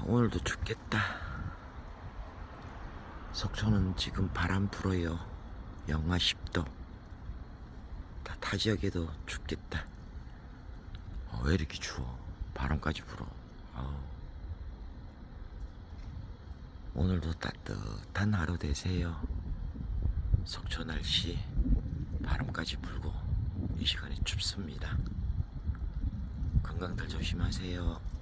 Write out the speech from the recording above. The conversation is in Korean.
오늘도 춥겠다. 속초는 지금 바람 불어요. 영하 10도. 타 지역에도 춥겠다. 왜 이렇게 추워? 바람까지 불어. 오늘도 따뜻한 하루 되세요. 속초 날씨 바람까지 불고 이 시간에 춥습니다. 건강들 조심하세요.